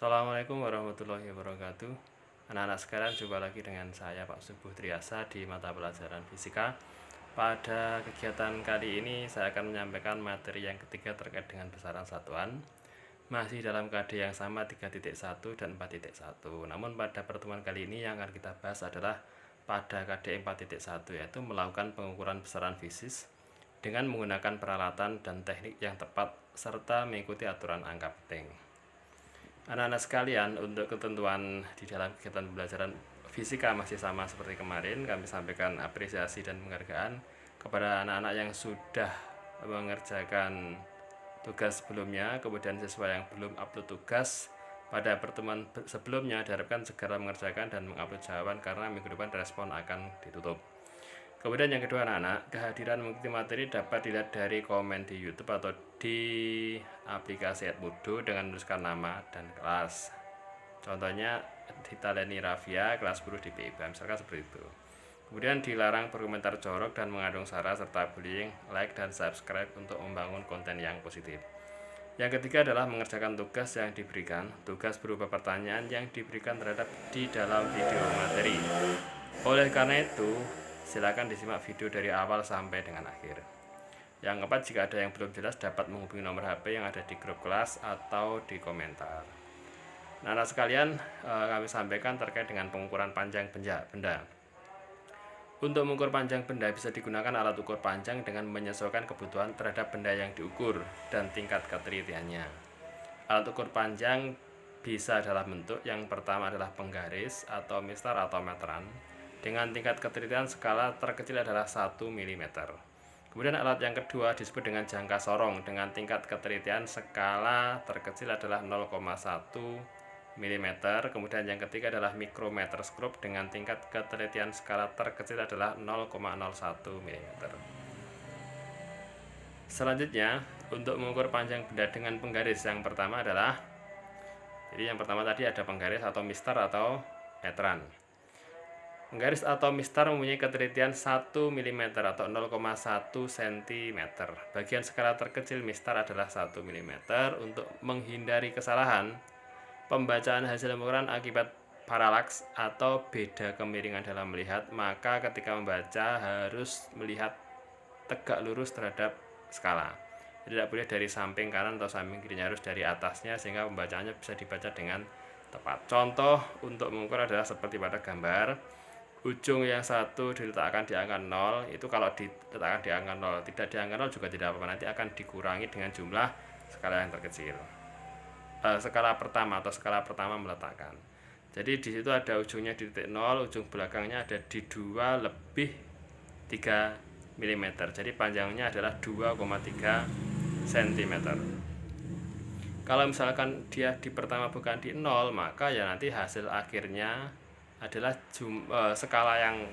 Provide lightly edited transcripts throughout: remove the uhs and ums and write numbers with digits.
Assalamualaikum warahmatullahi wabarakatuh. Anak-anak sekalian, jumpa lagi dengan saya Pak Subuh Triasa di mata pelajaran fisika. Pada kegiatan kali ini saya akan menyampaikan materi yang ketiga terkait dengan besaran satuan. Masih dalam KD yang sama 3.1 dan 4.1. Namun pada pertemuan kali ini yang akan kita bahas adalah pada KD 4.1, yaitu melakukan pengukuran besaran fisis dengan menggunakan peralatan dan teknik yang tepat serta mengikuti aturan angka penting. Anak-anak sekalian, untuk ketentuan di dalam kegiatan pembelajaran fisika masih sama seperti kemarin. Kami sampaikan apresiasi dan penghargaan kepada anak-anak yang sudah mengerjakan tugas sebelumnya, kemudian siswa yang belum upload tugas pada pertemuan sebelumnya diharapkan segera mengerjakan dan mengupload jawaban karena minggu depan respon akan ditutup. Kemudian yang kedua, anak-anak, kehadiran mengikuti materi dapat dilihat dari komen di YouTube atau di aplikasi Edmodo dengan menuliskan nama dan kelas. Contohnya Dita Leni Rafia, kelas 10 di PIBA, misalkan seperti itu. Kemudian dilarang berkomentar jorok dan mengandung sara serta bullying, like dan subscribe untuk membangun konten yang positif. Yang ketiga adalah mengerjakan tugas yang diberikan. Tugas berupa pertanyaan yang diberikan terhadap di dalam video materi. Oleh karena itu, silakan disimak video dari awal sampai dengan akhir. Yang keempat, jika ada yang belum jelas dapat menghubungi nomor HP yang ada di grup kelas atau di komentar. Nah, sekalian, kami sampaikan terkait dengan pengukuran panjang benda. Untuk mengukur panjang benda bisa digunakan alat ukur panjang dengan menyesuaikan kebutuhan terhadap benda yang diukur dan tingkat ketelitiannya. Alat ukur panjang bisa dalam bentuk yang pertama adalah penggaris atau mistar atau meteran dengan tingkat ketelitian skala terkecil adalah 1 mm. Kemudian alat yang kedua disebut dengan jangka sorong dengan tingkat ketelitian skala terkecil adalah 0,1 mm. Kemudian yang ketiga adalah mikrometerskop dengan tingkat ketelitian skala terkecil adalah 0,01 mm. Selanjutnya, untuk mengukur panjang benda dengan penggaris yang pertama adalah, jadi yang pertama tadi ada penggaris atau mistar atau meteran. Penggaris atau mistar mempunyai ketelitian 1 mm atau 0,1 cm. Bagian skala terkecil mistar adalah 1 mm. Untuk menghindari kesalahan, pembacaan hasil pengukuran akibat paralaks atau beda kemiringan dalam melihat, maka ketika membaca harus melihat tegak lurus terhadap skala. Tidak boleh dari samping kanan atau samping kirinya, harus dari atasnya sehingga pembacaannya bisa dibaca dengan tepat. Contoh untuk mengukur adalah seperti pada gambar. Ujung yang satu diletakkan di angka 0, itu kalau diletakkan di angka 0, tidak di angka 0 juga tidak apa-apa, nanti akan dikurangi dengan jumlah skala yang terkecil. Skala pertama atau skala pertama meletakkan. Jadi di situ ada ujungnya di titik 0, ujung belakangnya ada di 2 lebih 3 mm. Jadi panjangnya adalah 2,3 cm. Kalau misalkan dia di pertama bukan di 0, maka ya nanti hasil akhirnya adalah skala yang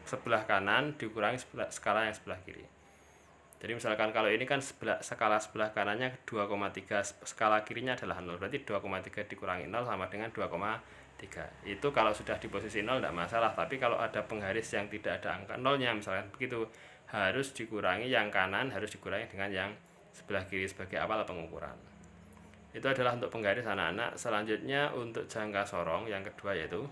sebelah kanan dikurangi skala yang sebelah kiri. Jadi misalkan kalau ini kan skala sebelah kanannya 2,3, skala kirinya adalah 0, berarti 2,3 dikurangi 0 sama dengan 2,3. Itu kalau sudah di posisi 0 tidak masalah, tapi kalau ada penggaris yang tidak ada angka 0-nya, misalkan begitu, harus dikurangi yang kanan, harus dikurangi dengan yang sebelah kiri sebagai awal pengukuran. Itu adalah untuk penggaris, anak-anak. Selanjutnya untuk jangka sorong yang kedua, yaitu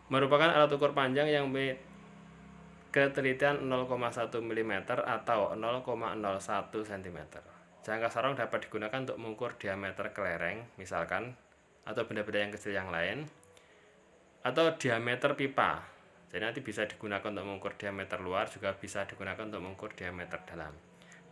merupakan alat ukur panjang yang memiliki ketelitian 0,1 mm atau 0,01 cm. Jangka sorong dapat digunakan untuk mengukur diameter kelereng misalkan, atau benda-benda yang kecil yang lain, atau diameter pipa. Jadi nanti bisa digunakan untuk mengukur diameter luar, juga bisa digunakan untuk mengukur diameter dalam.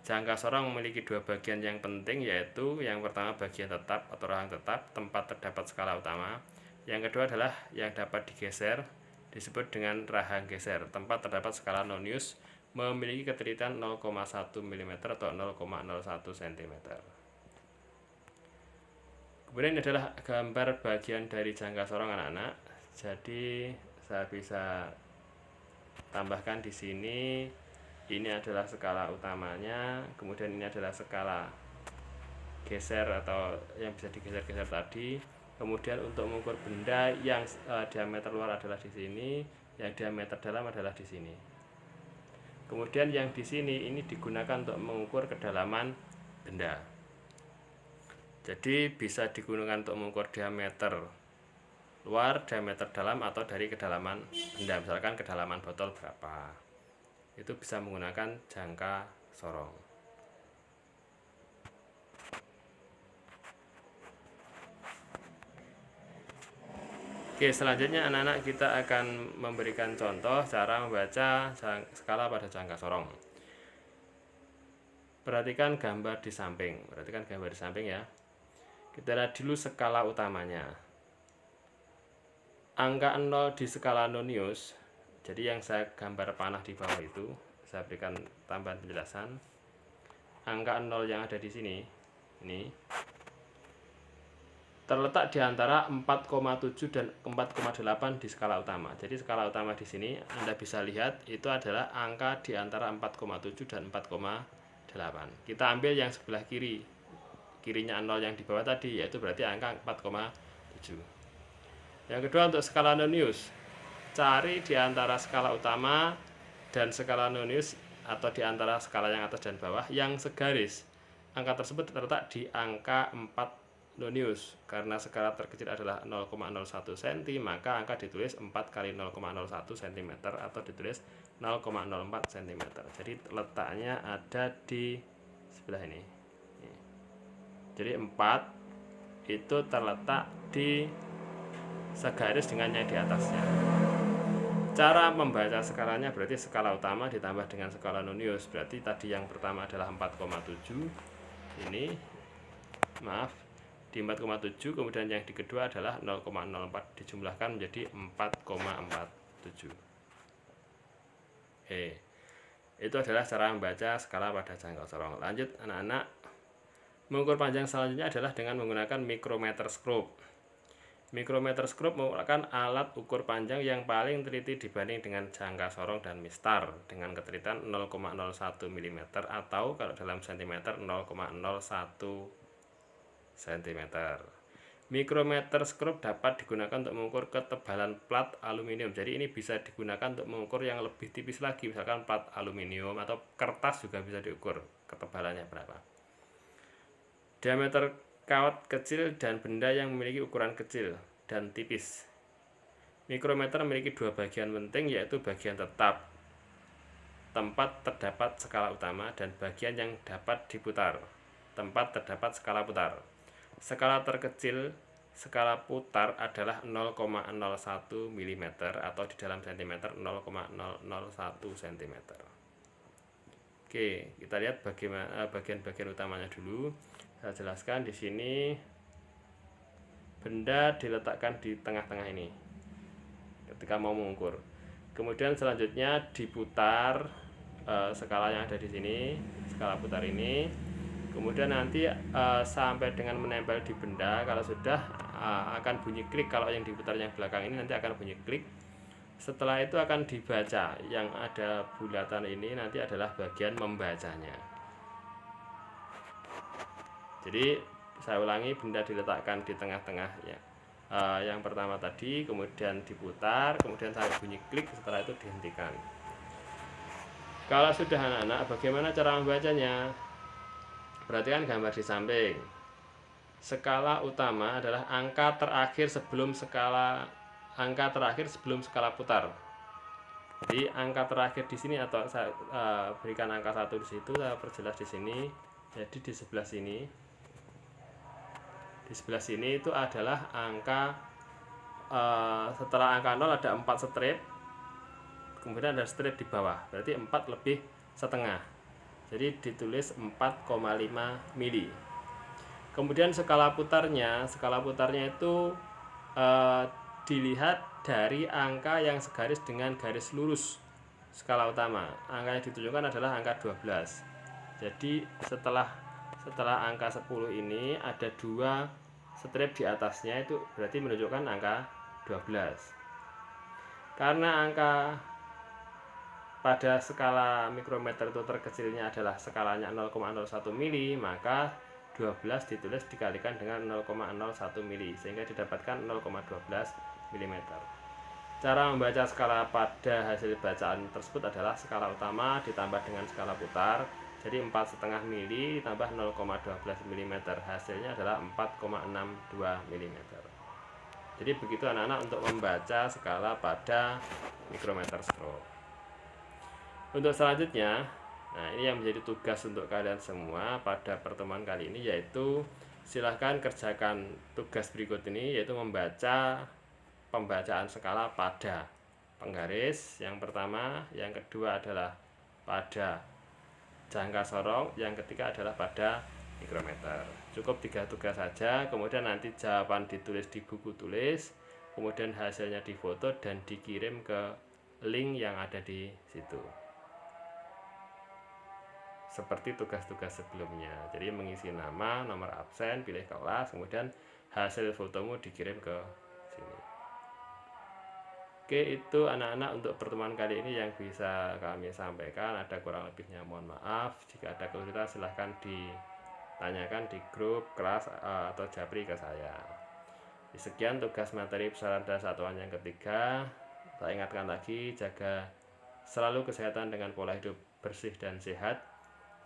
Jangka sorong memiliki dua bagian yang penting, yaitu yang pertama bagian tetap atau rahang tetap, tempat terdapat skala utama. Yang kedua adalah yang dapat digeser, disebut dengan rahang geser. Tempat terdapat skala nonius memiliki ketelitian 0,1 mm atau 0,01 cm. Kemudian ini adalah gambar bagian dari jangka sorong, anak-anak. Jadi saya bisa tambahkan di sini. Ini adalah skala utamanya, kemudian ini adalah skala geser atau yang bisa digeser-geser tadi. Kemudian untuk mengukur benda yang diameter luar adalah di sini, yang diameter dalam adalah di sini. Kemudian yang di sini ini digunakan untuk mengukur kedalaman benda. Jadi bisa digunakan untuk mengukur diameter luar, diameter dalam, atau dari kedalaman benda. Misalkan kedalaman botol berapa, itu bisa menggunakan jangka sorong. Oke, selanjutnya anak-anak kita akan memberikan contoh cara membaca skala pada jangka sorong. Perhatikan gambar di samping. Ya. Kita lihat dulu skala utamanya. Angka 0 di skala Nonius. Jadi yang saya gambar panah di bawah itu, saya berikan tambahan penjelasan. Angka 0 yang ada di sini, ini terletak di antara 4,7 dan 4,8 di skala utama. Jadi skala utama di sini Anda bisa lihat itu adalah angka di antara 4,7 dan 4,8. Kita ambil yang sebelah kiri. Kirinya 0 yang di bawah tadi, yaitu berarti angka 4,7. Yang kedua, untuk skala Nonius. Cari di antara skala utama dan skala Nonius, atau di antara skala yang atas dan bawah yang segaris. Angka tersebut terletak di angka 4 Nonius. Karena skala terkecil adalah 0,01 cm, maka angka ditulis 4 kali 0,01 cm atau ditulis 0,04 cm. Jadi letaknya ada di sebelah ini. Jadi 4 itu terletak di segaris dengan yang di atasnya. Cara membaca skalanya berarti skala utama ditambah dengan skala Nonius. Berarti tadi yang pertama adalah 4,7. Ini di 4,7, kemudian yang di kedua adalah 0,04 dijumlahkan menjadi 4,47. Itu adalah cara membaca skala pada jangka sorong. Lanjut anak-anak, mengukur panjang selanjutnya adalah dengan menggunakan micrometer scope. Micrometer scope merupakan alat ukur panjang yang paling teliti dibanding dengan jangka sorong dan mistar, dengan ketelitian 0,01 mm atau kalau dalam cm 0,01 cm. Micrometer scope dapat digunakan untuk mengukur ketebalan plat aluminium. Jadi ini bisa digunakan untuk mengukur yang lebih tipis lagi, misalkan plat aluminium atau kertas juga bisa diukur ketebalannya berapa. Diameter kawat kecil dan benda yang memiliki ukuran kecil dan tipis. Mikrometer memiliki dua bagian penting, yaitu bagian tetap, tempat terdapat skala utama, dan bagian yang dapat diputar, tempat terdapat skala putar. Skala terkecil, skala putar adalah 0,01 mm atau di dalam cm 0,001 cm. Oke, kita lihat bagaimana bagian-bagian utamanya dulu. Saya jelaskan di sini. Benda diletakkan di tengah-tengah ini ketika mau mengukur. Kemudian selanjutnya diputar skala yang ada di sini, skala putar ini. Kemudian nanti sampai dengan menempel di benda. Kalau sudah akan bunyi klik. Kalau yang diputar yang belakang ini nanti akan bunyi klik. Setelah itu akan dibaca. Yang ada bulatan ini nanti adalah bagian membacanya. Jadi saya ulangi, benda diletakkan di tengah-tengah ya. Yang pertama tadi, kemudian diputar, kemudian sampai bunyi klik, setelah itu dihentikan. Kalau sudah anak-anak, bagaimana cara membacanya? Perhatikan gambar di samping. Skala utama adalah angka terakhir sebelum skala putar. Jadi angka terakhir di sini, atau saya berikan angka 1 di situ, saya perjelas di sini. Jadi di sebelah sini. Di sebelah sini itu adalah angka setelah angka 0 ada 4 strip. Kemudian ada strip di bawah. Berarti 4 lebih setengah. Jadi ditulis 4,5 mili. Kemudian skala putarnya itu dilihat dari angka yang segaris dengan garis lurus skala utama. Angka yang ditunjukkan adalah angka 12. Jadi setelah angka 10 ini ada 2 strip di atasnya, itu berarti menunjukkan angka 12. Karena angka pada skala mikrometer itu terkecilnya adalah skalanya 0,01 mili, maka 12 ditulis dikalikan dengan 0,01 mili sehingga didapatkan 0,12 mm. Cara membaca skala pada hasil bacaan tersebut adalah skala utama ditambah dengan skala putar. Jadi 4,5 mili tambah 0,12 mm, hasilnya adalah 4,62 mm. Jadi begitu anak-anak untuk membaca skala pada mikrometer stroke. Untuk selanjutnya, nah ini yang menjadi tugas untuk kalian semua pada pertemuan kali ini, yaitu silahkan kerjakan tugas berikut ini, yaitu membaca pembacaan skala pada penggaris yang pertama, yang kedua adalah pada jangka sorong, yang ketiga adalah pada mikrometer. Cukup 3 tugas saja, kemudian nanti jawaban ditulis di buku tulis, kemudian hasilnya difoto dan dikirim ke link yang ada di situ. Seperti tugas-tugas sebelumnya. Jadi mengisi nama, nomor absen, pilih kelas, kemudian hasil fotomu dikirim ke sini. Oke, itu anak-anak untuk pertemuan kali ini yang bisa kami sampaikan. Ada kurang lebihnya mohon maaf. Jika ada kesulitan silahkan ditanyakan di grup kelas atau japri ke saya. Sekian tugas materi pusaran dan satuan yang ketiga. Saya ingatkan lagi, jaga selalu kesehatan dengan pola hidup bersih dan sehat.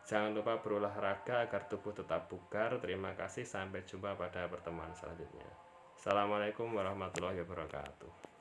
Jangan lupa berolahraga agar tubuh tetap bugar. Terima kasih, sampai jumpa pada pertemuan selanjutnya. Assalamualaikum warahmatullahi wabarakatuh.